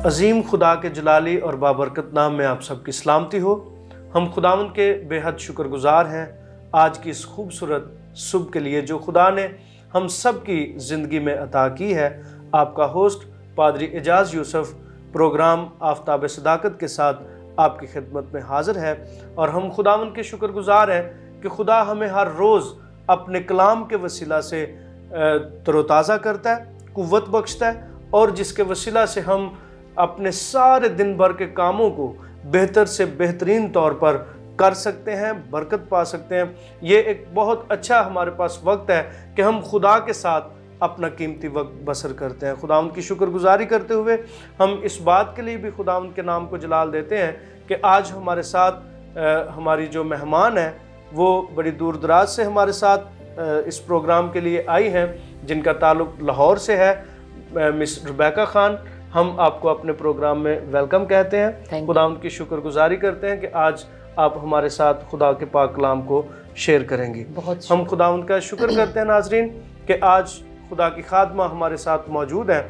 عظیم خدا کے جلالی اور بابرکت نام میں آپ سب کی سلامتی ہو۔ ہم خداوند کے بے حد شکر گزار ہیں آج کی اس خوبصورت صبح کے لیے جو خدا نے ہم سب کی زندگی میں عطا کی ہے۔ آپ کا ہوسٹ پادری اعجاز یوسف پروگرام آفتاب صداقت کے ساتھ آپ کی خدمت میں حاضر ہے، اور ہم خداوند کے شکر گزار ہیں کہ خدا ہمیں ہر روز اپنے کلام کے وسیلہ سے تر و تازہ کرتا ہے، قوت بخشتا ہے، اور جس کے وسیلہ سے ہم اپنے سارے دن بھر کے کاموں کو بہتر سے بہترین طور پر کر سکتے ہیں، برکت پا سکتے ہیں۔ یہ ایک بہت اچھا ہمارے پاس وقت ہے کہ ہم خدا کے ساتھ اپنا قیمتی وقت بسر کرتے ہیں۔ خداوند کی شکر گزاری کرتے ہوئے ہم اس بات کے لیے بھی خداوند کے نام کو جلال دیتے ہیں کہ آج ہمارے ساتھ ہماری جو مہمان ہیں وہ بڑی دور دراز سے ہمارے ساتھ اس پروگرام کے لیے آئی ہیں، جن کا تعلق لاہور سے ہے، مس ربیکہ خان۔ ہم آپ کو اپنے پروگرام میں ویلکم کہتے ہیں، خداوند کی شکر گزاری کرتے ہیں کہ آج آپ ہمارے ساتھ خدا کے پاک کلام کو شیئر کریں گی۔ ہم خداوند کا شکر کرتے ہیں ناظرین کہ آج خدا کی خادمہ ہمارے ساتھ موجود ہیں۔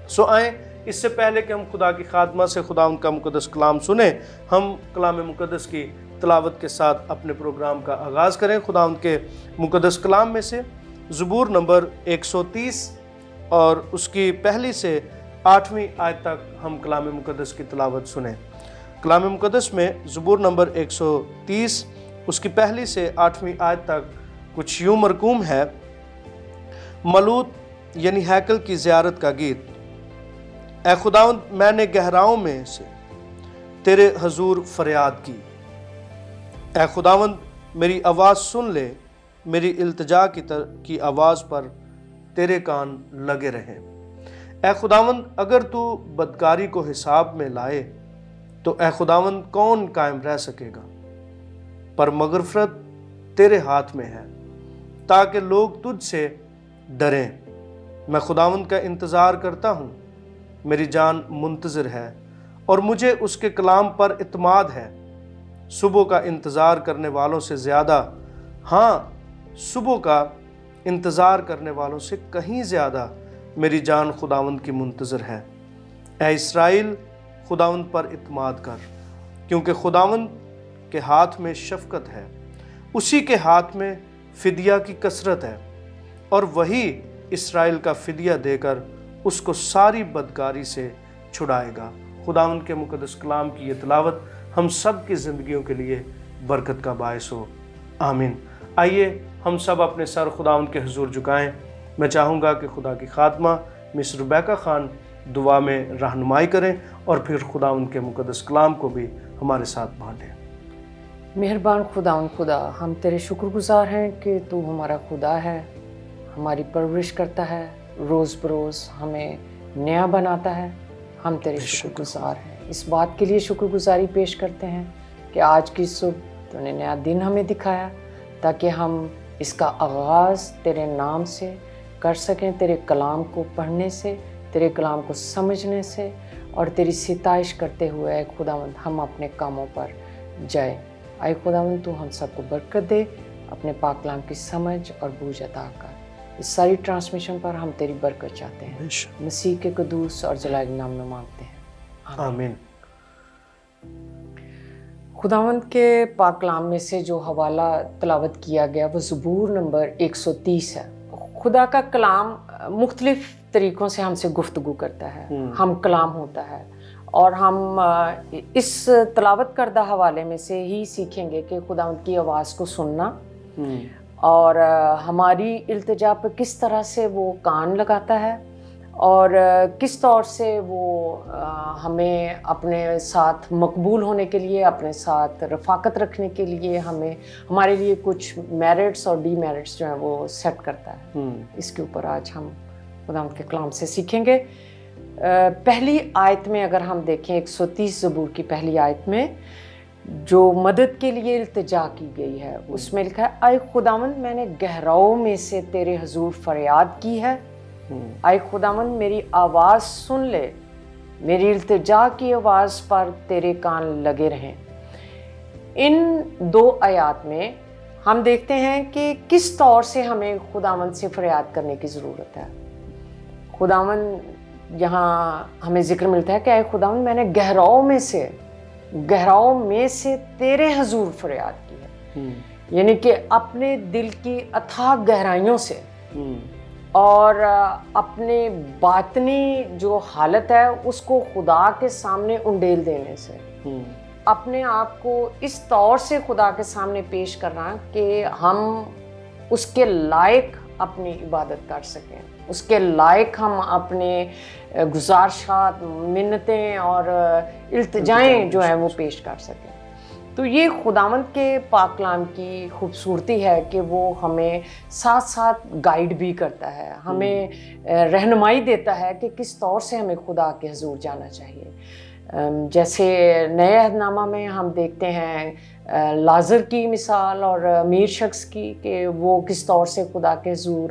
سو آئیں، اس سے پہلے کہ ہم خدا کی خادمہ سے خداوند کا مقدس کلام سنیں، ہم کلام مقدس کی تلاوت کے ساتھ اپنے پروگرام کا آغاز کریں۔ خداوند کے مقدس کلام میں سے زبور نمبر 130 اور اس کی پہلی سے 8ویں آیت تک ہم کلام مقدس کی تلاوت سنیں۔ کلام مقدس میں زبور نمبر 130 اس کی پہلی سے 8ویں آیت تک کچھ یوں مرقوم ہے: ملوت یعنی ہیکل کی زیارت کا گیت۔ اے خداوند، میں نے گہراؤں میں سے تیرے حضور فریاد کی۔ اے خداوند، میری آواز سن لے، میری التجا کی آواز پر تیرے کان لگے رہیں۔ اے خداوند، اگر تو بدکاری کو حساب میں لائے تو اے خداوند کون قائم رہ سکے گا؟ پر مغفرت تیرے ہاتھ میں ہے تاکہ لوگ تجھ سے ڈریں۔ میں خداوند کا انتظار کرتا ہوں، میری جان منتظر ہے اور مجھے اس کے کلام پر اعتماد ہے۔ صبح کا انتظار کرنے والوں سے زیادہ، ہاں صبح کا انتظار کرنے والوں سے کہیں زیادہ میری جان خداوند کی منتظر ہے۔ اے اسرائیل، خداوند پر اعتماد کر، کیونکہ خداوند کے ہاتھ میں شفقت ہے، اسی کے ہاتھ میں فدیہ کی کثرت ہے، اور وہی اسرائیل کا فدیہ دے کر اس کو ساری بدکاری سے چھڑائے گا۔ خداوند کے مقدس کلام کی یہ تلاوت ہم سب کی زندگیوں کے لیے برکت کا باعث ہو، آمین۔ آئیے ہم سب اپنے سر خداوند کے حضور جھکائیں۔ میں چاہوں گا کہ خدا کی خادمہ مس ربیکہ خان دعا میں رہنمائی کریں اور پھر خداوند کے مقدس کلام کو بھی ہمارے ساتھ بانٹیں۔ مہربان خداوند خدا، ہم تیرے شکر گزار ہیں کہ تو ہمارا خدا ہے، ہماری پرورش کرتا ہے، روز بروز ہمیں نیا بناتا ہے۔ ہم تیرے شکر گزار ہیں، اس بات کے لیے شکر گزاری پیش کرتے ہیں کہ آج کی صبح تو نے نیا دن ہمیں دکھایا تاکہ ہم اس کا آغاز تیرے نام سے کر سکیں، تیرے کلام کو پڑھنے سے، تیرے کلام کو سمجھنے سے، اور تیری ستائش کرتے ہوئے اے خداوند ہم اپنے کاموں پر جائیں۔ اے خداوند تو ہم سب کو برکت دے، اپنے پاک کلام کی سمجھ اور بوجھ عطا کر۔ اس ساری ٹرانسمیشن پر ہم تیری برکت چاہتے ہیں، مسیح کے قدوس اور جلالی نام میں مانگتے ہیں، آمین۔ خداوند کے پاک کلام میں سے جو حوالہ تلاوت کیا گیا وہ زبور نمبر 130 ہے۔ خدا کا کلام مختلف طریقوں سے ہم سے گفتگو کرتا ہے، ہم کلام ہوتا ہے، اور ہم اس تلاوت کردہ حوالے میں سے ہی سیکھیں گے کہ خداوند کی آواز کو سننا اور ہماری التجا پہ کس طرح سے وہ کان لگاتا ہے، اور کس طور سے وہ ہمیں اپنے ساتھ مقبول ہونے کے لیے، اپنے ساتھ رفاقت رکھنے کے لیے ہمارے لیے کچھ میرٹس اور ڈی میرٹس جو ہیں وہ سیٹ کرتا ہے۔ اس کے اوپر آج ہم خداوند کے کلام سے سیکھیں گے۔ پہلی آیت میں اگر ہم دیکھیں 130 زبور کی پہلی آیت میں جو مدد کے لیے التجا کی گئی ہے، اس میں لکھا ہے: اے خداوند، میں نے گہراؤں میں سے تیرے حضور فریاد کی ہے۔ اے خداوند، میری آواز سن لے، میری التجا کی آواز پر تیرے کان لگے رہیں۔ ان دو آیات میں ہم دیکھتے ہیں کہ کس طور سے ہمیں خداوند سے فریاد کرنے کی ضرورت ہے۔ خداوند یہاں ہمیں ذکر ملتا ہے کہ اے خداوند میں نے گہراؤں میں سے تیرے حضور فریاد کی ہے، یعنی کہ اپنے دل کی اتھاہ گہرائیوں سے اور اپنے باطنی جو حالت ہے اس کو خدا کے سامنے انڈیل دینے سے، اپنے آپ کو اس طور سے خدا کے سامنے پیش کرنا کہ ہم اس کے لائق اپنی عبادت کر سکیں، اس کے لائق ہم اپنے گزارشات، منتیں اور التجائیں جو ہیں وہ پیش کر سکیں۔ تو یہ خداوند کے پاک کلام کی خوبصورتی ہے کہ وہ ہمیں ساتھ ساتھ گائیڈ بھی کرتا ہے، ہمیں رہنمائی دیتا ہے کہ کس طور سے ہمیں خدا کے حضور جانا چاہیے۔ جیسے نئے عہد نامہ میں ہم دیکھتے ہیں لازر کی مثال اور امیر شخص کی، کہ وہ کس طور سے خدا کے حضور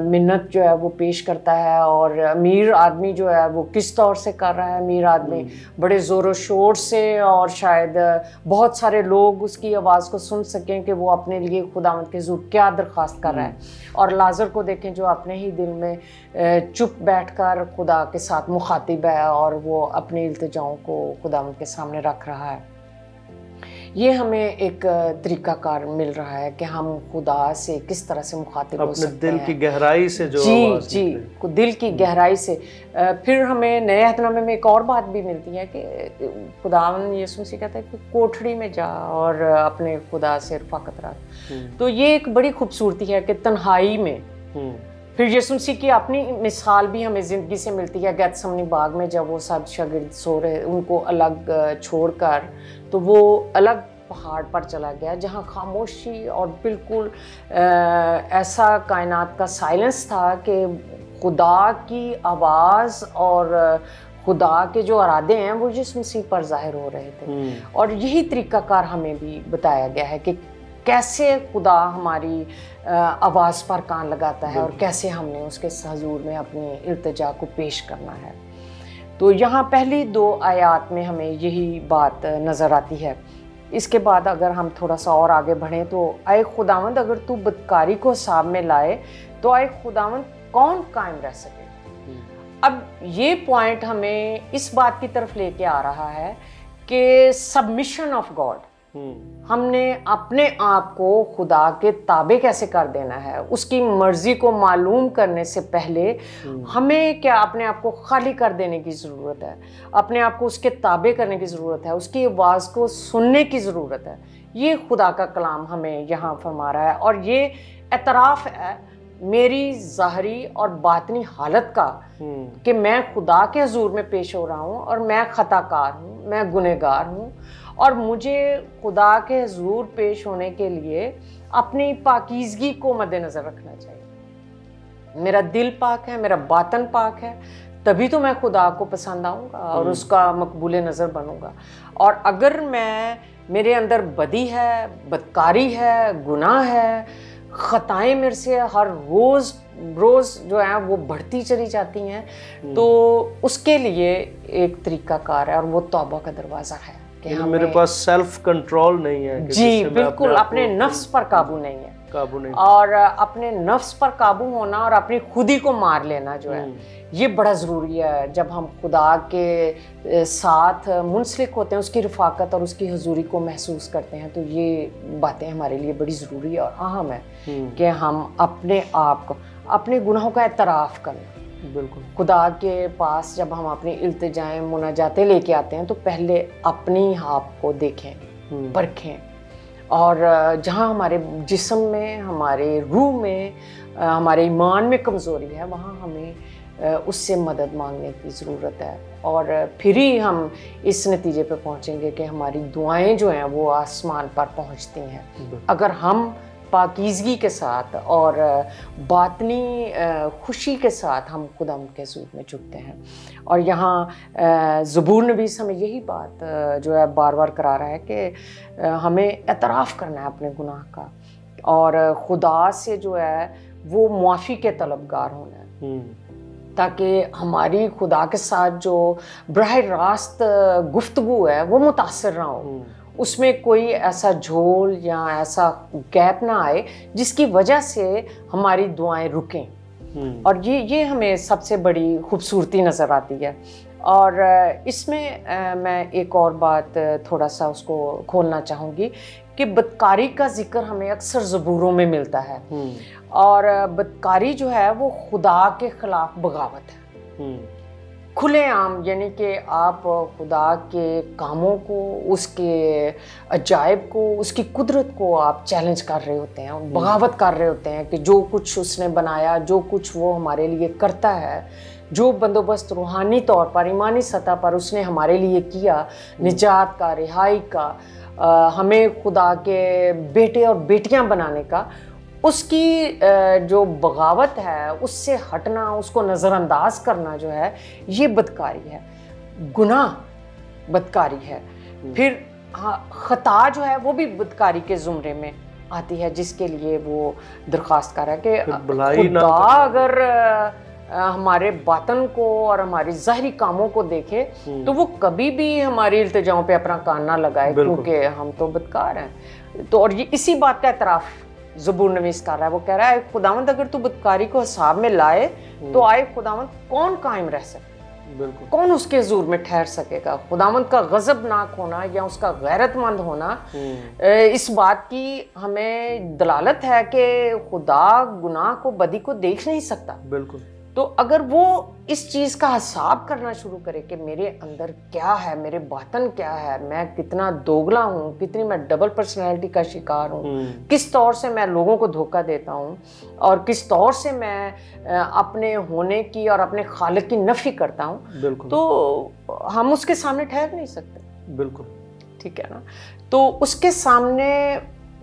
منت جو ہے وہ پیش کرتا ہے، اور امیر آدمی جو ہے وہ کس طور سے کر رہا ہے۔ امیر آدمی بڑے زور و شور سے، اور شاید بہت سارے لوگ اس کی آواز کو سن سکیں کہ وہ اپنے لیے خداوند کے حضور کیا درخواست کر رہا ہے، اور لازر کو دیکھیں جو اپنے ہی دل میں چپ بیٹھ کر خدا کے ساتھ مخاطب ہے اور وہ اپنی التجاؤں کو خداوند کے سامنے رکھ رہا ہے۔ یہ ہمیں ایک طریقہ کار مل رہا ہے کہ ہم خدا سے کس طرح سے مخاطب ہو سکتے ہیں، اپنے دل کی گہرائی سے جو آواز نکلے، دل کی گہرائی سے۔ پھر ہمیں نئے عہد نامے میں ایک اور بات بھی ملتی ہے کہ خداوند یسوع مسیح کہتا ہے کہ کوٹھڑی میں جا اور اپنے خدا سے رفاقت رکھ۔ تو یہ ایک بڑی خوبصورتی ہے کہ تنہائی میں، پھر یسوع مسیح کی اپنی مثال بھی ہمیں زندگی سے ملتی ہے۔ گیتسمنی باغ میں جب وہ سب شاگرد سو رہے، ان کو الگ چھوڑ کر تو وہ الگ پہاڑ پر چلا گیا جہاں خاموشی اور بالکل ایسا کائنات کا سائلنس تھا کہ خدا کی آواز اور خدا کے جو ارادے ہیں وہ یسوع مسیح پر ظاہر ہو رہے تھے۔ اور یہی طریقہ کار ہمیں بھی بتایا گیا ہے کہ کیسے خدا ہماری آواز پر کان لگاتا ہے اور کیسے ہم نے اس کے حضور میں اپنی التجا کو پیش کرنا ہے۔ تو یہاں پہلی 2 آیات میں ہمیں یہی بات نظر آتی ہے۔ اس کے بعد اگر ہم تھوڑا سا اور آگے بڑھیں تو اے خداوند اگر تو بدکاری کو حساب میں لائے تو اے خداوند کون قائم رہ سکے۔ اب یہ پوائنٹ ہمیں اس بات کی طرف لے کے آ رہا ہے کہ سبمیشن آف گاڈ، ہم نے اپنے آپ کو خدا کے تابع کیسے کر دینا ہے۔ اس کی مرضی کو معلوم کرنے سے پہلے ہمیں کیا اپنے آپ کو خالی کر دینے کی ضرورت ہے، اپنے آپ کو اس کے تابع کرنے کی ضرورت ہے، اس کی آواز کو سننے کی ضرورت ہے۔ یہ خدا کا کلام ہمیں یہاں فرما رہا ہے، اور یہ اعتراف ہے میری ظاہری اور باطنی حالت کا کہ میں خدا کے حضور میں پیش ہو رہا ہوں اور میں خطا کار ہوں، میں گنہگار ہوں، اور مجھے خدا کے حضور پیش ہونے کے لیے اپنی پاکیزگی کو مد نظر رکھنا چاہیے۔ میرا دل پاک ہے، میرا باطن پاک ہے، تبھی تو میں خدا کو پسند آؤں گا اور اس کا مقبول نظر بنوں گا۔ اور اگر میرے اندر بدی ہے، بدکاری ہے، گناہ ہے، خطائیں میرے سے ہر روز جو ہیں وہ بڑھتی چلی جاتی ہیں، تو اس کے لیے ایک طریقہ کار ہے اور وہ توبہ کا دروازہ ہے کہ میرے پاس سیلف کنٹرول نہیں ہے، جی بالکل، اپنے نفس پر قابو نہیں ہے، اور اپنے نفس پر قابو ہونا اور اپنی خودی کو مار لینا جو ہے یہ بڑا ضروری ہے۔ جب ہم خدا کے ساتھ منسلک ہوتے ہیں، اس کی رفاقت اور اس کی حضوری کو محسوس کرتے ہیں، تو یہ باتیں ہمارے لیے بڑی ضروری اور اہم ہے کہ ہم اپنے آپ کو، اپنے گناہوں کا اعتراف کریں۔ بالکل، خدا کے پاس جب ہم اپنی التجائیں مناجاتیں لے کے آتے ہیں تو پہلے اپنی آپ کو دیکھیں، پرکھیں، اور جہاں ہمارے جسم میں، ہمارے روح میں، ہمارے ایمان میں کمزوری ہے وہاں ہمیں اس سے مدد مانگنے کی ضرورت ہے، اور پھر ہی ہم اس نتیجے پہ پہنچیں گے کہ ہماری دعائیں جو ہیں وہ آسمان پر پہنچتی ہیں اگر ہم پاکیزگی کے ساتھ اور باطنی خوشی کے ساتھ ہم خدا کے حضور میں جھکتے ہیں۔ اور یہاں زبور نویس ہمیں یہی بات جو ہے بار بار کرا رہا ہے کہ ہمیں اعتراف کرنا ہے اپنے گناہ کا، اور خدا سے جو ہے وہ معافی کے طلبگار ہونا ہے، تاکہ ہماری خدا کے ساتھ جو براہ راست گفتگو ہے وہ متاثر نہ ہو، اس میں کوئی ایسا جھول یا ایسا گیپ نہ آئے جس کی وجہ سے ہماری دعائیں رکیں۔ اور یہ ہمیں سب سے بڑی خوبصورتی نظر آتی ہے. اور اس میں میں ایک اور بات تھوڑا سا اس کو کھولنا چاہوں گی کہ بدکاری کا ذکر ہمیں اکثر زبوروں میں ملتا ہے, اور بدکاری جو ہے وہ خدا کے خلاف بغاوت ہے کھلے عام, یعنی کہ آپ خدا کے کاموں کو, اس کے عجائب کو, اس کی قدرت کو آپ چیلنج کر رہے ہوتے ہیں, بغاوت کر رہے ہوتے ہیں کہ جو کچھ اس نے بنایا, جو کچھ وہ ہمارے لیے کرتا ہے, جو بندوبست روحانی طور پر, ایمانی سطح پر اس نے ہمارے لیے کیا, نجات کا, رہائی کا, ہمیں خدا کے بیٹے اور بیٹیاں بنانے کا, اس کی جو بغاوت ہے, اس سے ہٹنا, اس کو نظر انداز کرنا جو ہے, یہ بدکاری ہے, گناہ بدکاری ہے. پھر خطا جو ہے وہ بھی بدکاری کے زمرے میں آتی ہے, جس کے لیے وہ درخواست کر رہا ہے کہ خدا اگر ہمارے باطن کو اور ہماری ظاہری کاموں کو دیکھے تو وہ کبھی بھی ہماری التجاؤں پہ اپنا کان نہ لگائے, کیونکہ ہم تو بدکار ہیں. تو اور یہ اسی بات کا اعتراف زبور نویس کر رہا ہے. وہ کہہ رہا ہے خداوند اگر تو بدکاری کو حساب میں لائے تو آئے خداوند کون قائم رہ سکے, کون اس کے حضور میں ٹھہر سکے گا. خداوند کا غضب ناک ہونا یا اس کا غیرت مند ہونا اس بات کی ہمیں دلالت ہے کہ خدا گناہ کو, بدی کو دیکھ نہیں سکتا. بالکل. تو اگر وہ اس چیز کا حساب کرنا شروع کرے کہ میرے اندر کیا ہے, میرے باطن کیا ہے, میں کتنا دوگلا ہوں, کتنی میں ڈبل پرسنالٹی کا شکار ہوں, کس طور سے میں لوگوں کو دھوکہ دیتا ہوں, اور کس طور سے میں اپنے ہونے کی اور اپنے خالق کی نفی کرتا ہوں, تو ہم اس کے سامنے ٹھہر نہیں سکتے. بالکل ٹھیک ہے نا. تو اس کے سامنے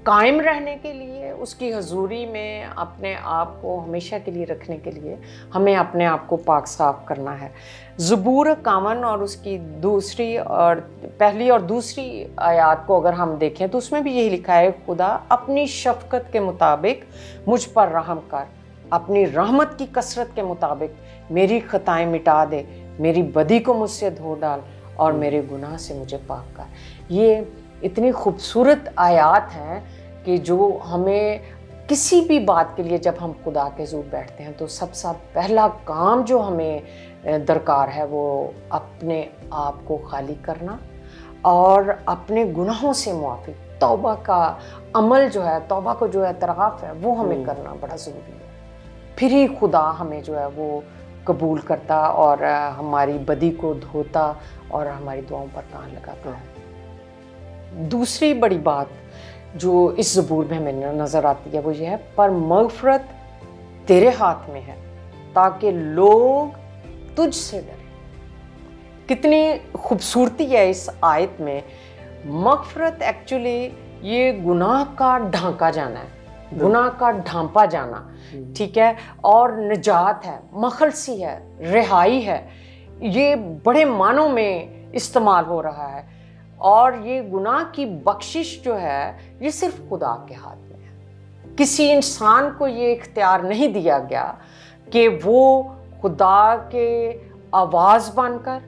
قائم رہنے کے لیے, اس کی حضوری میں اپنے آپ کو ہمیشہ کے لیے رکھنے کے لیے ہمیں اپنے آپ کو پاک صاف کرنا ہے. زبور 51 اور اس کی پہلی اور دوسری آیات کو اگر ہم دیکھیں تو اس میں بھی یہی لکھا ہے, خدا اپنی شفقت کے مطابق مجھ پر رحم کر, اپنی رحمت کی کثرت کے مطابق میری خطائیں مٹا دے, میری بدی کو مجھ سے دھو ڈال اور میرے گناہ سے مجھے پاک کر. یہ اتنی خوبصورت آیات ہیں کہ جو ہمیں کسی بھی بات کے لیے جب ہم خدا کے حضور بیٹھتے ہیں تو سب سے پہلا کام جو ہمیں درکار ہے وہ اپنے آپ کو خالی کرنا اور اپنے گناہوں سے معافی, توبہ کا عمل جو ہے, توبہ کو جو اعتراف ہے وہ ہمیں کرنا بڑا ضروری ہے. پھر ہی خدا ہمیں جو ہے وہ قبول کرتا اور ہماری بدی کو دھوتا اور ہماری دعاؤں پر کان لگاتا ہے. دوسری بڑی بات جو اس زبور میں ہمیں نظر آتی ہے وہ یہ ہے, پر مغفرت تیرے ہاتھ میں ہے تاکہ لوگ تجھ سے ڈریں. کتنی خوبصورتی ہے اس آیت میں. مغفرت ایکچولی یہ گناہ کا ڈھانکا جانا ہے, گناہ کا ڈھانپا جانا, ٹھیک ہے, اور نجات ہے, مخلصی ہے, رہائی ہے. یہ بڑے معنوں میں استعمال ہو رہا ہے. اور یہ گناہ کی بخشش جو ہے یہ صرف خدا کے ہاتھ میں ہے. کسی انسان کو یہ اختیار نہیں دیا گیا کہ وہ خدا کے آواز بن کر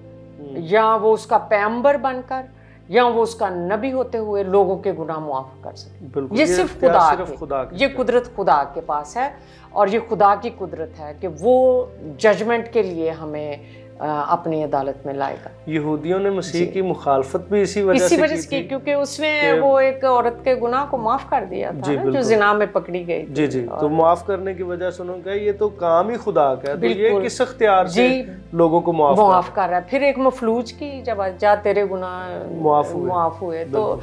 یا وہ اس کا پیغمبر بن کر یا وہ اس کا نبی ہوتے ہوئے لوگوں کے گناہ معاف کر سکے. یہ صرف خدا کی, یہ قدرت خدا کے پاس ہے, اور یہ خدا کی قدرت ہے کہ وہ ججمنٹ کے لیے ہمیں اپنی عدالت میں لائے گا. یہودیوں نے مسیح کی مخالفت بھی اسی وجہ سے کی, کیونکہ اس نے وہ ایک عورت کے گناہ کو معاف کر دیا تھا جو زنا میں پکڑی گئی. جی تو معاف کرنے کی وجہ سے انہوں نے کہا یہ تو کام ہی خدا کا ہے, تو یہ کس اختیار سے لوگوں کو معاف کر رہا ہے. پھر ایک مفلوج کی جب جا تیرے گناہ معاف ہوئے تو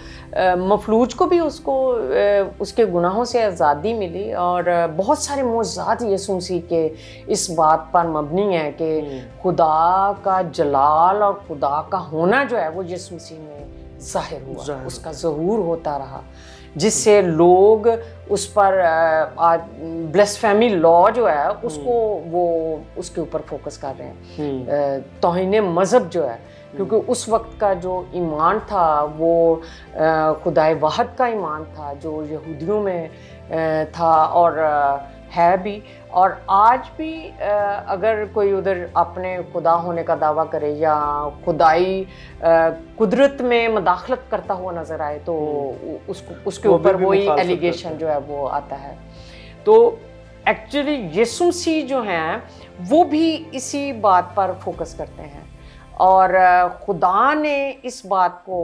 مفلوج کو بھی اس کے گناہوں سے آزادی ملی. اور بہت سارے معجزات یسوع مسیح کے اس بات پر مبنی ہیں کہ خدا کا جلال اور خدا کا ہونا جو ہے وہ یسوع مسیح میں ظاہر ہوا, اس کا ظہور ہوتا رہا, جس سے لوگ اس پر بلیسفیمی لا جو ہے اس کو وہ اس کے اوپر فوکس کر رہے ہیں. توہین مذہب جو ہے, کیونکہ اس وقت کا جو ایمان تھا وہ خدائے واحد کا ایمان تھا جو یہودیوں میں تھا اور ہے بھی. اور آج بھی اگر کوئی ادھر اپنے خدا ہونے کا دعویٰ کرے یا خدائی قدرت میں مداخلت کرتا ہوا نظر آئے تو اس کے اوپر وہی ایلیگیشن جو ہے وہ آتا ہے. تو ایکچولی یسوع مسیح جو ہیں وہ بھی اسی بات پر فوکس کرتے ہیں، اور خدا نے اس بات کو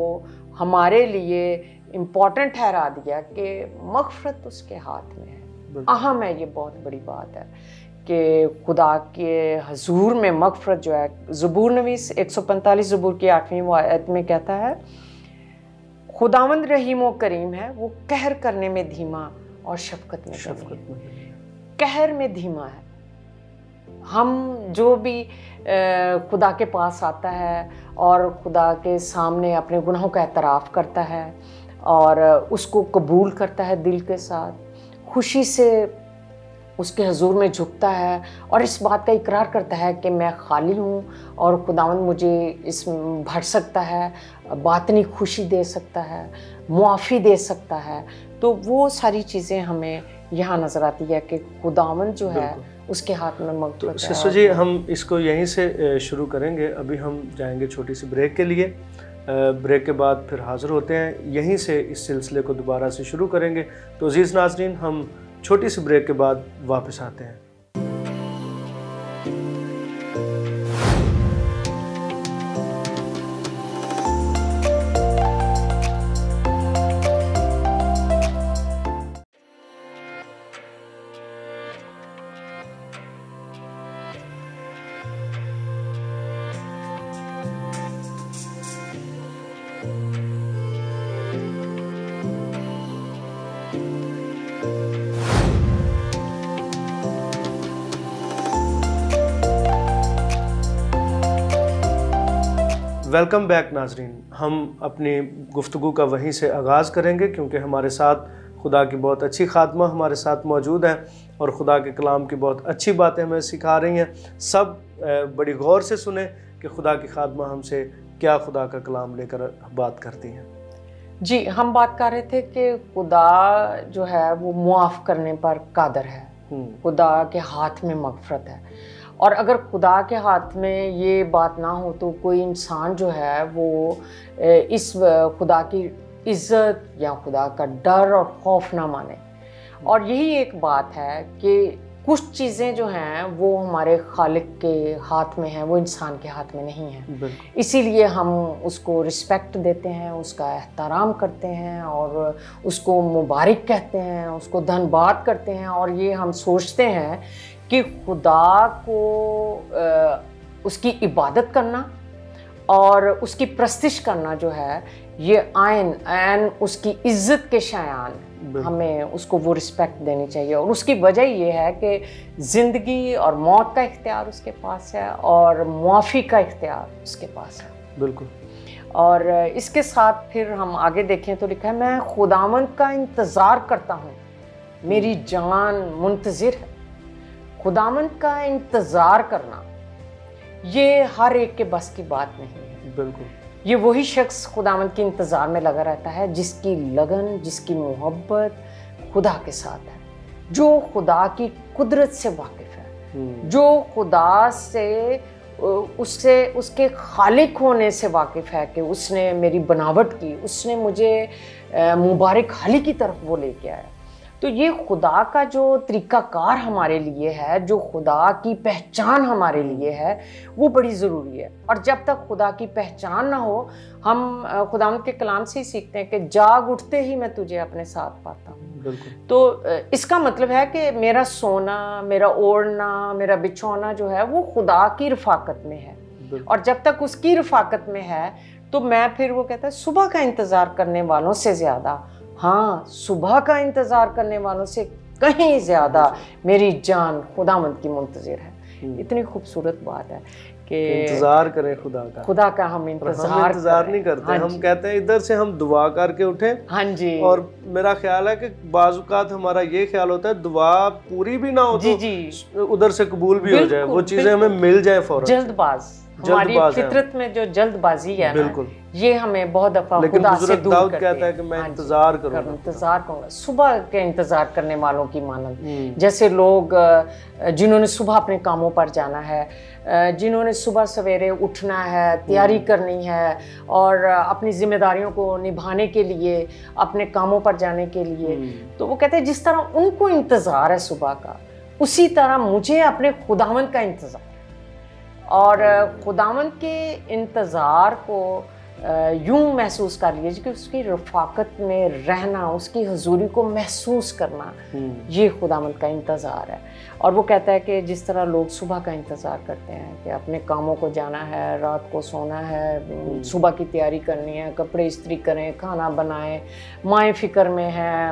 ہمارے لیے امپورٹنٹ ٹھہرا دیا کہ مغفرت اس کے ہاتھ میں ہے۔ اہم ہے، یہ بہت بڑی بات ہے کہ خدا کے حضور میں مغفرت جو ہے، زبور نویس 145 زبور کی 8ویں آیت میں کہتا ہے خداوند رحیم و کریم ہے، وہ قہر کرنے میں دھیما اور شفقت میں قہر میں دھیما ہے۔ ہم جو بھی خدا کے پاس آتا ہے اور خدا کے سامنے اپنے گناہوں کا اعتراف کرتا ہے اور اس کو قبول کرتا ہے دل کے ساتھ، خوشی سے اس کے حضور میں جھکتا ہے اور اس بات کا اقرار کرتا ہے کہ میں خالی ہوں اور خداوند مجھے اس میں بھر سکتا ہے، باطنی خوشی دے سکتا ہے، معافی دے سکتا ہے، تو وہ ساری چیزیں ہمیں یہاں نظر آتی ہے کہ خداوند جو ہے اس کے ہاتھ میں مغفرت ہے۔ سسٹر جی، ہم اس کو یہیں سے شروع کریں گے، ابھی ہم جائیں گے چھوٹی سی بریک کے لیے، بریک کے بعد پھر حاضر ہوتے ہیں، یہیں سے اس سلسلے کو دوبارہ سے شروع کریں گے۔ تو عزیز ناظرین، ہم چھوٹی سی بریک کے بعد واپس آتے ہیں۔ ویلکم بیک ناظرین، ہم اپنی گفتگو کا وہیں سے آغاز کریں گے کیونکہ ہمارے ساتھ خدا کی بہت اچھی خادمہ ہمارے ساتھ موجود ہیں اور خدا کے کلام کی بہت اچھی باتیں ہمیں سکھا رہی ہیں۔ سب بڑی غور سے سنیں کہ خدا کی خادمہ ہم سے کیا خدا کا کلام لے کر بات کرتی ہیں۔ جی، ہم بات کر رہے تھے کہ خدا جو ہے وہ معاف کرنے پر قادر ہے، خدا کے ہاتھ میں مغفرت ہے، اور اگر خدا کے ہاتھ میں یہ بات نہ ہو تو کوئی انسان جو ہے وہ اس خدا کی عزت یا خدا کا ڈر اور خوف نہ مانے۔ اور یہی ایک بات ہے کہ کچھ چیزیں جو ہیں وہ ہمارے خالق کے ہاتھ میں ہیں، وہ انسان کے ہاتھ میں نہیں ہیں، اسی لیے ہم اس کو رسپیکٹ دیتے ہیں، اس کا احترام کرتے ہیں اور اس کو مبارک کہتے ہیں، اس کو دھن باد کرتے ہیں، اور یہ ہم سوچتے ہیں کہ خدا کو اس کی عبادت کرنا اور اس کی پرستش کرنا جو ہے یہ عین اس کی عزت کے شایان، ہمیں اس کو وہ رسپیکٹ دینی چاہیے، اور اس کی وجہ یہ ہے کہ زندگی اور موت کا اختیار اس کے پاس ہے اور معافی کا اختیار اس کے پاس ہے۔ بالکل۔ اور اس کے ساتھ پھر ہم آگے دیکھیں تو لکھا ہے میں خداوند کا انتظار کرتا ہوں، میری جان منتظر ہے۔ خداوند کا انتظار کرنا یہ ہر ایک کے بس کی بات نہیں ہے۔ بالکل۔ یہ وہی شخص خداوند کے انتظار میں لگا رہتا ہے جس کی لگن، جس کی محبت خدا کے ساتھ ہے، جو خدا کی قدرت سے واقف ہے، جو خدا سے اس کے خالق ہونے سے واقف ہے کہ اس نے میری بناوٹ کی، اس نے مجھے مبارک حالی کی طرف وہ لے کے آیا۔ تو یہ خدا کا جو طریقہ کار ہمارے لیے ہے، جو خدا کی پہچان ہمارے لیے ہے، وہ بڑی ضروری ہے۔ اور جب تک خدا کی پہچان نہ ہو، ہم خداوند کے کلام سے ہی سیکھتے ہیں کہ جاگ اٹھتے ہی میں تجھے اپنے ساتھ پاتا ہوں۔ بالکل۔ تو اس کا مطلب ہے کہ میرا سونا، میرا اوڑھنا، میرا بچھونا جو ہے وہ خدا کی رفاقت میں ہے، اور جب تک اس کی رفاقت میں ہے تو میں پھر وہ کہتا ہے صبح کا انتظار کرنے والوں سے زیادہ، ہاں صبح کا انتظار کرنے والوں سے کہیں زیادہ میری جان خداوند کی منتظر ہے۔ اتنی خوبصورت بات ہے کہ انتظار کریں خدا کا ہم انتظار نہیں کرتے، ہم کہتے ہیں ادھر سے ہم دعا کر کے اٹھیں۔ ہاں جی، اور میرا خیال ہے کہ بعض اوقات ہمارا یہ خیال ہوتا ہے دعا پوری بھی نہ ہو تو ادھر سے قبول بھی ہو جائے، وہ چیزیں ہمیں مل جائیں فوراً۔ جلد باز، ہماری فطرت میں جو جلد بازی ہے نا، یہ ہمیں بہت دفعہ خدا سے دور کرتی ہے۔ کہتا ہے کہ میں انتظار کروں گا، صبح کے انتظار کرنے والوں کی مانند، جیسے لوگ جنہوں نے صبح اپنے کاموں پر جانا ہے، جنہوں نے صبح سویرے اٹھنا ہے، تیاری کرنی ہے اور اپنی ذمہ داریوں کو نبھانے کے لیے، اپنے کاموں پر جانے کے لیے، تو وہ کہتے ہیں جس طرح ان کو انتظار ہے صبح کا، اسی طرح مجھے اپنے خداوند کا انتظار ہے، اور خداوند کے انتظار کو یوں محسوس کر لیجیے کہ اس کی رفاقت میں رہنا، اس کی حضوری کو محسوس کرنا، یہ خداوند کا انتظار ہے۔ اور وہ کہتا ہے کہ جس طرح لوگ صبح کا انتظار کرتے ہیں کہ اپنے کاموں کو جانا ہے، رات کو سونا ہے، صبح کی تیاری کرنی ہے، کپڑے استری کریں، کھانا بنائیں، مائیں فکر میں ہیں،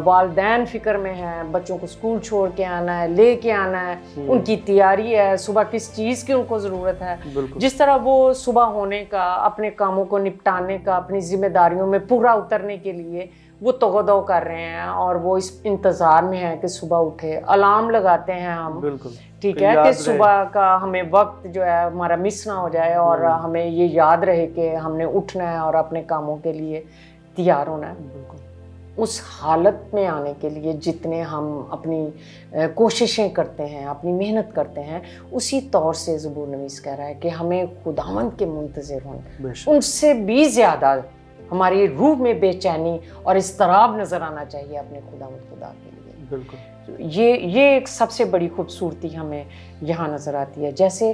والدین فکر میں ہیں، بچوں کو اسکول چھوڑ کے آنا ہے، لے کے آنا ہے، ان کی تیاری ہے، صبح کس چیز کی ان کو ضرورت ہے، جس طرح وہ صبح ہونے کا، اپنے کاموں کو نپٹانے کا، اپنی ذمہ داریوں میں پورا اترنے کے لیے وہ تغدو کر رہے ہیں، اور وہ اس انتظار میں ہے کہ صبح اٹھے، الارم لگاتے ہیں ہم، ٹھیک ہے، کہ صبح کا ہمیں وقت جو ہے ہمارا مس نہ ہو جائے، اور ہمیں یہ یاد رہے کہ ہم نے اٹھنا ہے اور اپنے کاموں کے لیے تیار ہونا ہے۔ اس حالت میں آنے کے لیے جتنے ہم اپنی کوششیں کرتے ہیں، اپنی محنت کرتے ہیں، اسی طور سے زبور نویس کہہ رہا ہے کہ ہمیں خداوند کے منتظر ہونا، ان سے بھی زیادہ ہماری روح میں بے چینی اور اضطراب نظر آنا چاہیے اپنے خداوند خدا کے لیے۔ بالکل، یہ ایک سب سے بڑی خوبصورتی ہمیں یہاں نظر آتی ہے۔ جیسے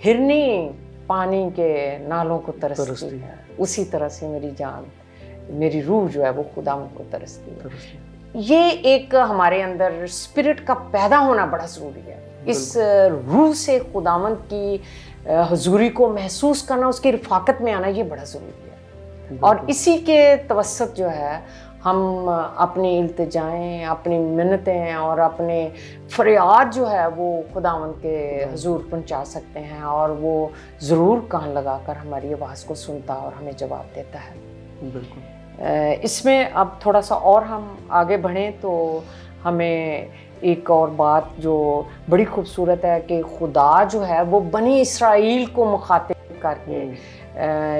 ہرنی پانی کے نالوں کو ترستی ہے، اسی طرح سے میری جان، میری روح جو ہے وہ خداوند کو ترستی ہے۔ یہ ایک ہمارے اندر اسپرٹ کا پیدا ہونا بڑا ضروری ہے، اس روح سے خداوند کی حضوری کو محسوس کرنا، اس کی رفاقت میں آنا، یہ بڑا ضروری ہے۔ اور اسی کے توسط جو ہے ہم اپنی التجائیں، اپنی منتیں اور اپنے فریاد جو ہے وہ خداوند کے حضور پہنچا سکتے ہیں، اور وہ ضرور کان لگا کر ہماری آواز کو سنتا اور ہمیں جواب دیتا ہے۔ بالکل، اس میں اب تھوڑا سا اور ہم آگے بڑھیں تو ہمیں ایک اور بات جو بڑی خوبصورت ہے کہ خدا جو ہے وہ بنی اسرائیل کو مخاطب کر کے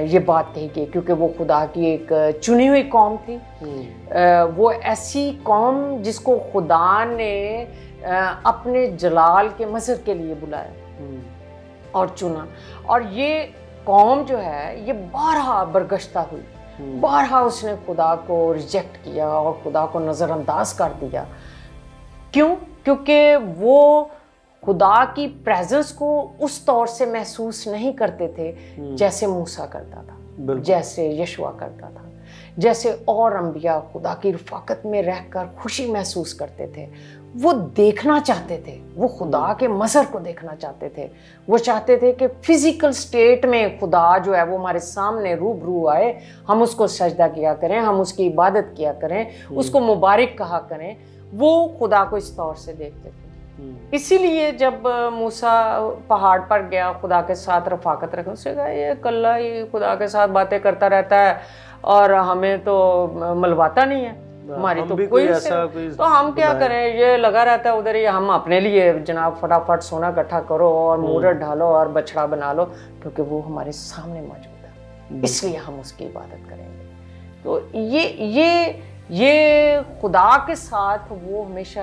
یہ بات کہی گئی، کیونکہ وہ خدا کی ایک چنی ہوئی قوم تھی، وہ ایسی قوم جس کو خدا نے اپنے جلال کے مظہر کے لیے بلایا اور چنا، اور یہ قوم جو ہے یہ بارہا برگشتہ ہوئی، بارہا اس نے خدا کو ریجیکٹ کیا اور خدا کو نظر انداز کر دیا۔ کیوں؟ کیونکہ وہ خدا کی پریزنس کو اس طور سے محسوس نہیں کرتے تھے جیسے موسیٰ کرتا تھا، جیسے یشوع کرتا تھا، جیسے اور انبیاء خدا کی رفاقت میں رہ کر خوشی محسوس کرتے تھے۔ وہ دیکھنا چاہتے تھے، وہ خدا کے مظہر کو دیکھنا چاہتے تھے، وہ چاہتے تھے کہ فزیکل سٹیٹ میں خدا جو ہے وہ ہمارے سامنے روبرو آئے، ہم اس کو سجدہ کیا کریں، ہم اس کی عبادت کیا کریں، اس کو مبارک کہا کریں۔ وہ خدا کو اس طور سے دیکھتے تھے۔ اسی لیے جب موسیٰ پہاڑ پر گیا خدا کے ساتھ رفاقت رکھنے، اس نے کہا یہ کلّا ہی خدا کے ساتھ باتیں کرتا رہتا ہے اور ہمیں تو ملواتا نہیں ہے، ہماری تو کوئی تو ہم کیا کریں، یہ لگا رہتا ہے ادھر ہی، ہم اپنے لیے جناب فٹافٹ سونا اکٹھا کرو اور مورت ڈھالو اور بچڑا بنا لو، کیونکہ وہ ہمارے سامنے موجود ہے، اس لیے ہم اس کی عبادت کریں گے۔ تو یہ خدا کے ساتھ وہ ہمیشہ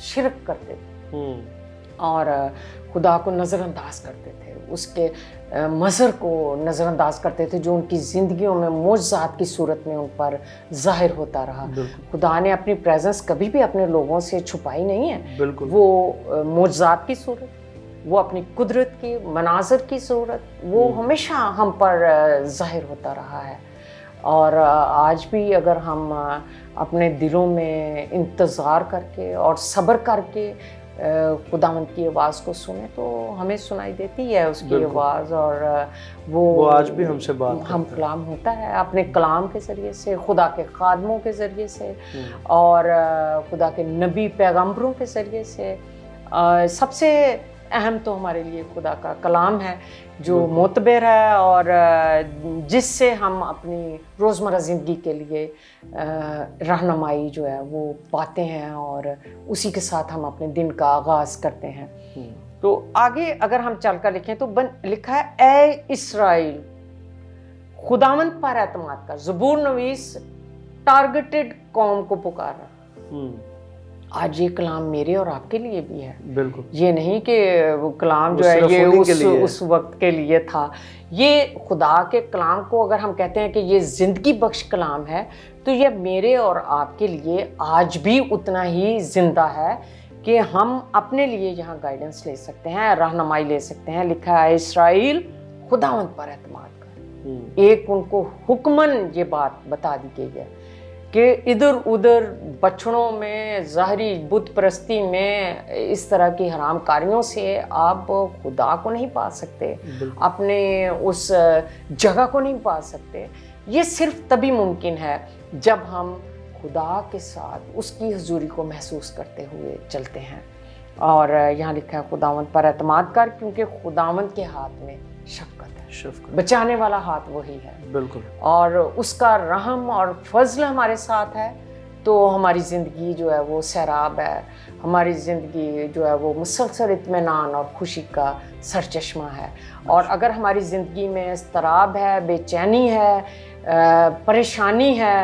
شرک کرتے تھے اور خدا کو نظر انداز کرتے تھے، اس کے مظہر کو نظر انداز کرتے تھے جو ان کی زندگیوں میں معجزات کی صورت میں ان پر ظاہر ہوتا رہا۔ خدا نے اپنی پریزنس کبھی بھی اپنے لوگوں سے چھپائی نہیں ہے، وہ معجزات کی صورت، وہ اپنی قدرت کی مناظر کی صورت، وہ ہمیشہ ہم پر ظاہر ہوتا رہا ہے۔ اور آج بھی اگر ہم اپنے دلوں میں انتظار کر کے اور صبر کر کے خداوند کی آواز کو سنیں تو ہمیں سنائی دیتی ہے اس کی آواز، اور وہ آج بھی ہم سے بات ہم کلام ہوتا ہے اپنے کلام کے ذریعے سے، خدا کے خادموں کے ذریعے سے اور خدا کے نبی پیغمبروں کے ذریعے سے۔ سب سے اہم تو ہمارے لیے خدا کا کلام ہے جو معتبر ہے اور جس سے ہم اپنی روزمرہ زندگی کے لیے رہنمائی جو ہے وہ پاتے ہیں اور اسی کے ساتھ ہم اپنے دن کا آغاز کرتے ہیں۔ تو آگے اگر ہم چل کر لکھیں تو لکھا ہے اے اسرائیل خداوند پر اعتماد کر۔ زبور نویس ٹارگٹڈ قوم کو پکار رہا۔ آج یہ کلام میرے اور آپ کے لیے بھی ہے، بالکل یہ نہیں کہ وہ کلام جو ہے یہ اس وقت کے لیے تھا۔ یہ خدا کے کلام کو اگر ہم کہتے ہیں کہ یہ زندگی بخش کلام ہے تو یہ میرے اور آپ کے لیے آج بھی اتنا ہی زندہ ہے کہ ہم اپنے لیے یہاں گائیڈنس لے سکتے ہیں, رہنمائی لے سکتے ہیں. لکھا ہے اسرائیل خداوند پر اعتماد کر. ایک ان کو حکمن یہ بات بتا دی گئی ہے کہ ادھر ادھر بچڑوں میں, ظاہری بت پرستی میں, اس طرح کی حرام کاریوں سے آپ خدا کو نہیں پا سکتے, اپنے اس جگہ کو نہیں پا سکتے. یہ صرف تبھی ممکن ہے جب ہم خدا کے ساتھ اس کی حضوری کو محسوس کرتے ہوئے چلتے ہیں. اور یہاں لکھا ہے خداوند پر اعتماد کر, کیونکہ خداوند کے ہاتھ میں شفقت ہے. بچانے والا ہاتھ وہی ہے. بالکل. اور اس کا رحم اور فضل ہمارے ساتھ ہے تو ہماری زندگی جو ہے وہ سیراب ہے, ہماری زندگی جو ہے وہ مسلسل اطمینان اور خوشی کا سرچشمہ ہے. اور اگر ہماری زندگی میں اضطراب ہے, بے چینی ہے, پریشانی ہے,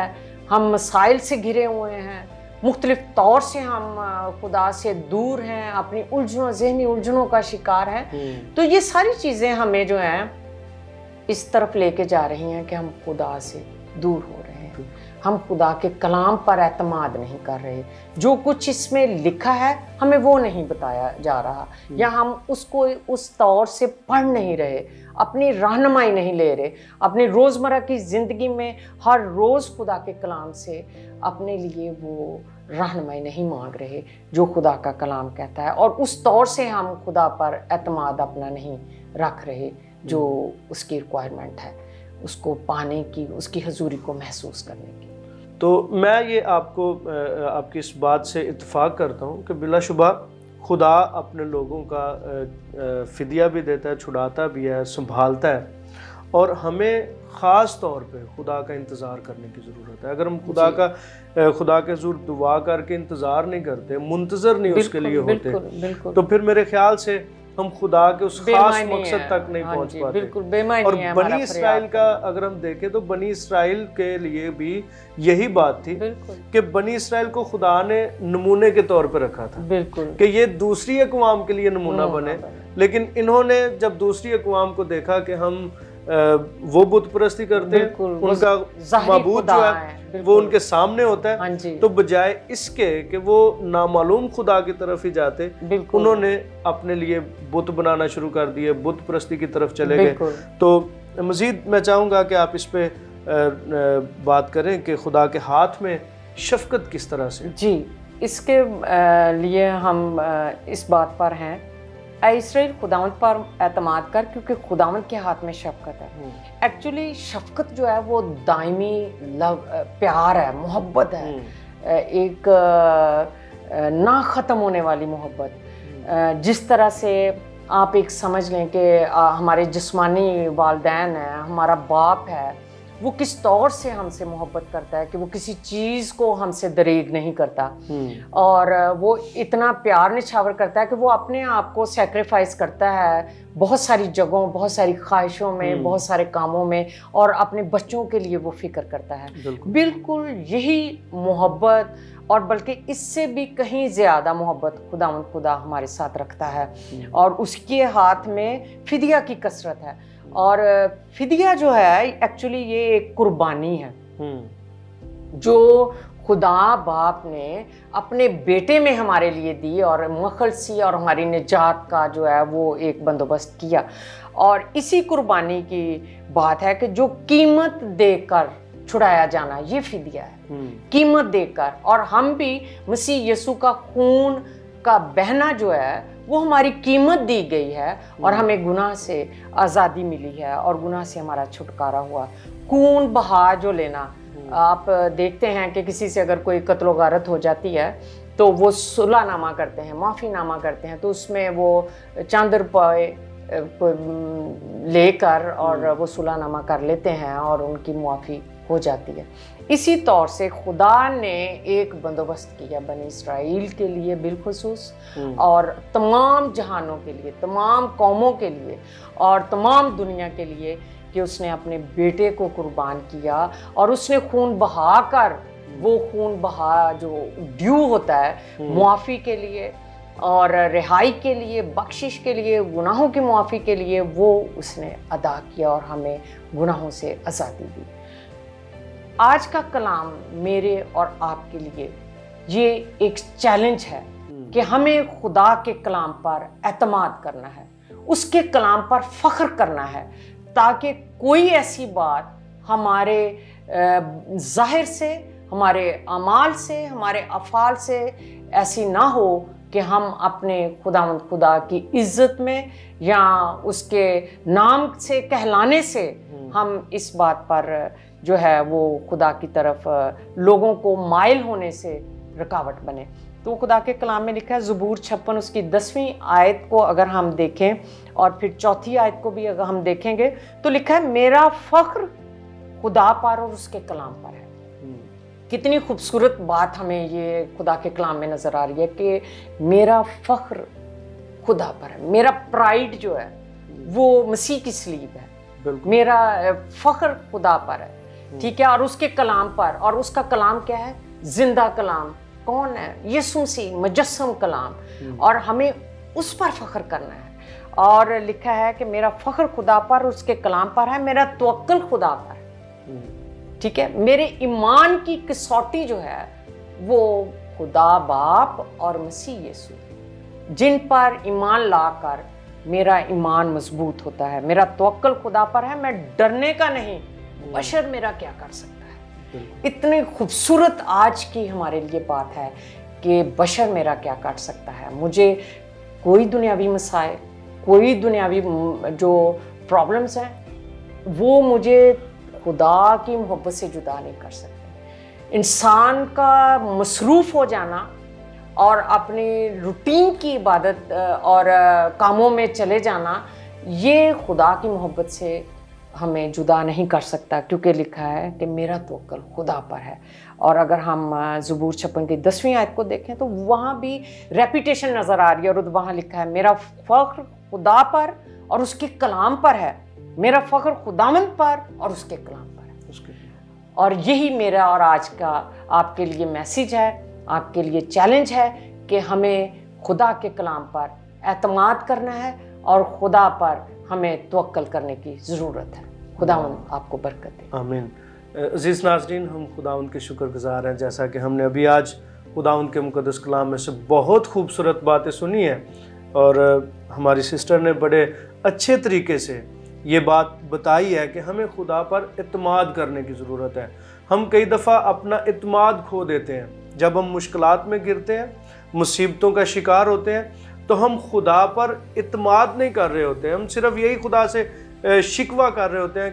ہم مسائل سے گھرے ہوئے ہیں, مختلف طور سے ہم خدا سے دور ہیں, اپنی الجھنوں, ذہنی الجھنوں کا شکار ہیں, تو یہ ساری چیزیں ہمیں جو ہیں اس طرف لے کے جا رہی ہیں کہ ہم خدا سے دور ہو رہے ہیں. ہم خدا کے کلام پر اعتماد نہیں کر رہے. جو کچھ اس میں لکھا ہے ہمیں وہ نہیں بتایا جا رہا, یا ہم اس کو اس طور سے پڑھ نہیں رہے, اپنی رہنمائی نہیں لے رہے, اپنی روزمرہ کی زندگی میں ہر روز خدا کے کلام سے اپنے لیے وہ رہنمائی نہیں مانگ رہے جو خدا کا کلام کہتا ہے, اور اس طور سے ہم خدا پر اعتماد اپنا نہیں رکھ رہے جو اس کی ریکوائرمنٹ ہے, اس کو پانے کی, اس کی حضوری کو محسوس کرنے کی. تو میں یہ آپ کی اس بات سے اتفاق کرتا ہوں کہ بلا شبہ خدا اپنے لوگوں کا فدیہ بھی دیتا ہے, چھڑاتا بھی ہے, سنبھالتا ہے, اور ہمیں خاص طور پہ خدا کا انتظار کرنے کی ضرورت ہے. اگر ہم خدا کے حضور دعا کر کے انتظار نہیں کرتے, منتظر نہیں اس کے لیے ہوتے, تو پھر میرے خیال سے ہم خدا کے اس خاص مقصد تک نہیں پہنچ پاتے. اور بنی اسرائیل کا اگر ہم دیکھیں تو بنی اسرائیل کے لیے بھی یہی بات تھی کہ بنی اسرائیل کو خدا نے نمونے کے طور پہ رکھا تھا کہ یہ دوسری اقوام کے لیے نمونہ بنے. لیکن انہوں نے جب دوسری اقوام کو دیکھا کہ ہم وہ بت پرستی کرتے ہیں, ان کا معبود جو ہے وہ ان کے سامنے ہوتا ہے, تو بجائے اس کے کہ وہ نامعلوم خدا کی طرف ہی جاتے, انہوں نے اپنے لیے بت بنانا شروع کر دیے, بت پرستی کی طرف چلے گئے. تو مزید میں چاہوں گا کہ آپ اس پہ بات کریں کہ خدا کے ہاتھ میں شفقت کس طرح سے. جی, اس کے لیے ہم اس بات پر ہیں, اے اسرائیل خداوند پر اعتماد کر کیونکہ خداوند کے ہاتھ میں شفقت ہے. ایکچولی شفقت جو ہے وہ دائمی پیار ہے, محبت ہے, ایک نہ ختم ہونے والی محبت. جس طرح سے آپ ایک سمجھ لیں کہ ہمارے جسمانی والدین ہیں, ہمارا باپ ہے, وہ کس طور سے ہم سے محبت کرتا ہے کہ وہ کسی چیز کو ہم سے دریغ نہیں کرتا, اور وہ اتنا پیار نچھاور کرتا ہے کہ وہ اپنے آپ کو سیکریفائز کرتا ہے بہت ساری جگہوں, بہت ساری خواہشوں میں, بہت سارے کاموں میں, اور اپنے بچوں کے لیے وہ فکر کرتا ہے. بالکل یہی محبت اور بلکہ اس سے بھی کہیں زیادہ محبت خدا ہمارے ساتھ رکھتا ہے, اور اس کے ہاتھ میں فدیہ کی کثرت ہے. اور فدیہ جو ہے ایکچولی یہ ایک قربانی ہے جو خدا باپ نے اپنے بیٹے میں ہمارے لیے دی, اور مخلصی اور ہماری نجات کا جو ہے وہ ایک بندوبست کیا. اور اسی قربانی کی بات ہے کہ جو قیمت دے کر چھڑایا جانا, یہ فدیہ ہے, قیمت دے کر. اور ہم بھی مسیح یسوع کا خون کا بہنا جو ہے وہ ہماری قیمت دی گئی ہے, اور ہمیں گناہ سے آزادی ملی ہے, اور گناہ سے ہمارا چھٹکارا ہوا. خون بہا جو لینا, آپ دیکھتے ہیں کہ کسی سے اگر کوئی قتل و غارت ہو جاتی ہے تو وہ صلح نامہ کرتے ہیں, معافی نامہ کرتے ہیں, تو اس میں وہ چند روپے لے کر اور وہ صلح نامہ کر لیتے ہیں اور ان کی معافی ہو جاتی ہے. اسی طور سے خدا نے ایک بندوبست کیا بنی اسرائیل کے لیے بالخصوص, اور تمام جہانوں کے لیے, تمام قوموں کے لیے, اور تمام دنیا کے لیے, کہ اس نے اپنے بیٹے کو قربان کیا, اور اس نے خون بہا کر, وہ خون بہا جو ڈیو ہوتا ہے معافی کے لیے اور رہائی کے لیے, بخشش کے لیے, گناہوں کی معافی کے لیے, وہ اس نے ادا کیا اور ہمیں گناہوں سے آزادی دی. آج کا کلام میرے اور آپ کے لیے یہ ایک چیلنج ہے کہ ہمیں خدا کے کلام پر اعتماد کرنا ہے، اس کے کلام پر فخر کرنا ہے، تاکہ کوئی ایسی بات ہمارے ظاہر سے، ہمارے اعمال سے، ہمارے افعال سے ایسی نہ ہو کہ ہم اپنے خدا کی عزت میں یا اس کے نام سے کہلانے سے ہم اس بات پر جو ہے وہ خدا کی طرف لوگوں کو مائل ہونے سے رکاوٹ بنے۔ تو خدا کے کلام میں لکھا ہے، زبور 56 اس کی 10ویں آیت کو اگر ہم دیکھیں اور پھر 4تھی آیت کو بھی اگر ہم دیکھیں گے تو لکھا ہے میرا فخر خدا پر اور اس کے کلام پر ہے۔ کتنی خوبصورت بات ہمیں یہ خدا کے کلام میں نظر آ رہی ہے کہ میرا فخر خدا پر ہے، میرا پرائیڈ جو ہے وہ مسیح کی صلیب ہے، میرا فخر خدا پر ہے، ٹھیک ہے، اور اس کے کلام پر۔ اور اس کا کلام کیا ہے؟ زندہ کلام۔ کون ہے؟ یسوع مسیح، مجسم کلام، اور ہمیں اس پر فخر کرنا ہے۔ اور لکھا ہے کہ میرا فخر خدا پر، اس کے کلام پر ہے، میرا توکل خدا پر ہے، ٹھیک ہے۔ میرے ایمان کی کسوٹی جو ہے وہ خدا باپ اور مسیح یسوع، جن پر ایمان لا کر میرا ایمان مضبوط ہوتا ہے۔ میرا توکل خدا پر ہے، میں ڈرنے کا نہیں، بشر میرا کیا کر سکتا ہے۔ اتنی خوبصورت آج کی ہمارے لیے بات ہے کہ بشر میرا کیا کر سکتا ہے۔ مجھے کوئی دنیاوی مسائل، کوئی دنیاوی جو پرابلمز ہیں وہ مجھے خدا کی محبت سے جدا نہیں کر سکتے۔ انسان کا مصروف ہو جانا اور اپنی روٹین کی عبادت اور کاموں میں چلے جانا، یہ خدا کی محبت سے ہمیں جدا نہیں کر سکتا، کیونکہ لکھا ہے کہ میرا توکل خدا پر ہے۔ اور اگر ہم زبور 56 کی 10ویں آیت کو دیکھیں تو وہاں بھی ریپیٹیشن نظر آ رہی ہے، اور وہاں لکھا ہے میرا فخر خدا پر اور اس کے کلام پر ہے، میرا فخر خداوند پر اور اس کے کلام پر ہے۔ اور یہی میرا اور آج کا آپ کے لیے میسیج ہے، آپ کے لیے چیلنج ہے کہ ہمیں خدا کے کلام پر اعتماد کرنا ہے اور خدا پر ہمیں توکل کرنے کی ضرورت ہے۔ خداوند آپ کو برکت دے۔ آمین۔ عزیز ناظرین، ہم خداوند کے شکر گزار ہیں، جیسا کہ ہم نے ابھی آج خداوند کے مقدس کلام میں سے بہت خوبصورت باتیں سنی ہیں، اور ہماری سسٹر نے بڑے اچھے طریقے سے یہ بات بتائی ہے کہ ہمیں خدا پر اعتماد کرنے کی ضرورت ہے۔ ہم کئی دفعہ اپنا اعتماد کھو دیتے ہیں جب ہم مشکلات میں گرتے ہیں، مصیبتوں کا شکار ہوتے ہیں، تو ہم خدا پر اعتماد نہیں کر رہے ہوتے ہیں، ہم صرف یہی خدا سے شکوہ کر رہے ہوتے ہیں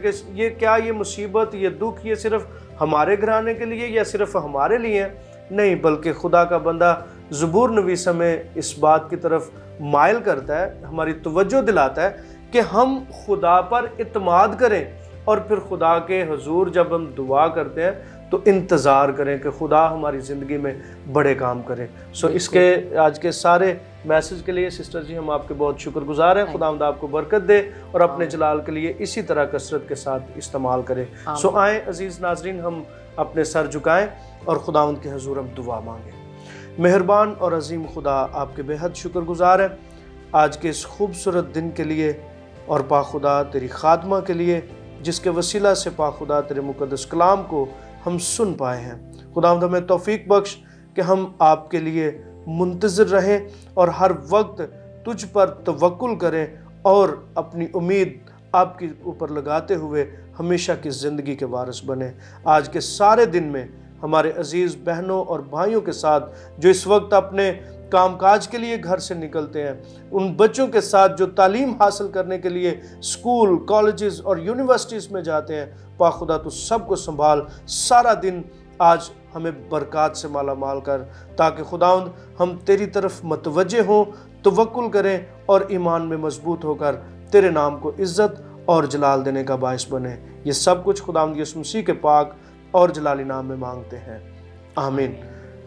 کہ یہ مصیبت، یہ دکھ، یہ صرف ہمارے گھرانے کے لیے یا صرف ہمارے لیے ہے؟ نہیں، بلکہ خدا کا بندہ زبور نویس ہمیں اس بات کی طرف مائل کرتا ہے، ہماری توجہ دلاتا ہے کہ ہم خدا پر اعتماد کریں، اور پھر خدا کے حضور جب ہم دعا کرتے ہیں تو انتظار کریں کہ خدا ہماری زندگی میں بڑے کام کرے۔ اس کے آج کے سارے میسج کے لیے سسٹر جی ہم آپ کے بہت شکر گزار ہیں۔ خداوند آپ کو برکت دے اور اپنے جلال کے لیے اسی طرح کثرت کے ساتھ استعمال کرے۔ آئیں عزیز ناظرین، ہم اپنے سر جھکائیں اور خداوند کے حضور ہم دعا مانگیں۔ مہربان اور عظیم خدا، آپ کے بے حد شکر گزار ہیں آج کے اس خوبصورت دن کے لیے، اور پاک خدا تیری خادمہ کے لیے جس کے وسیلہ سے پاک خدا تیرے مقدس کلام کو ہم سن پائے ہیں۔ خداوند ہمیں توفیق بخش کہ ہم آپ کے لیے منتظر رہیں اور ہر وقت تجھ پر توکل کریں اور اپنی امید آپ کے اوپر لگاتے ہوئے ہمیشہ کی زندگی کے وارث بنیں۔ آج کے سارے دن میں ہمارے عزیز بہنوں اور بھائیوں کے ساتھ جو اس وقت اپنے کام کاج کے لیے گھر سے نکلتے ہیں، ان بچوں کے ساتھ جو تعلیم حاصل کرنے کے لیے اسکول، کالجز اور یونیورسٹیز میں جاتے ہیں، پاک خدا تو سب کو سنبھال، سارا دن آج ہمیں برکات سے مالا مال کر، تاکہ خداوند ہم تیری طرف متوجہ ہوں، توکل کریں اور ایمان میں مضبوط ہو کر تیرے نام کو عزت اور جلال دینے کا باعث بنے۔ یہ سب کچھ خداوند یسوع مسیح کے پاک اور جلالی نام میں مانگتے ہیں، آمین۔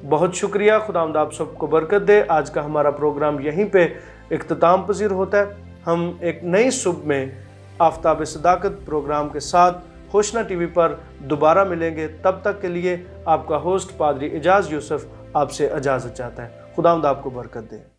بہت شکریہ، خداوند آپ سب کو برکت دے۔ آج کا ہمارا پروگرام یہیں پہ اختتام پذیر ہوتا ہے۔ ہم ایک نئی صبح میں آفتاب صداقت پروگرام کے ساتھ ہوشنا ٹی وی پر دوبارہ ملیں گے۔ تب تک کے لیے آپ کا ہوسٹ پادری اعجاز یوسف آپ سے اجازت چاہتا ہے۔ خداوند آپ کو برکت دے۔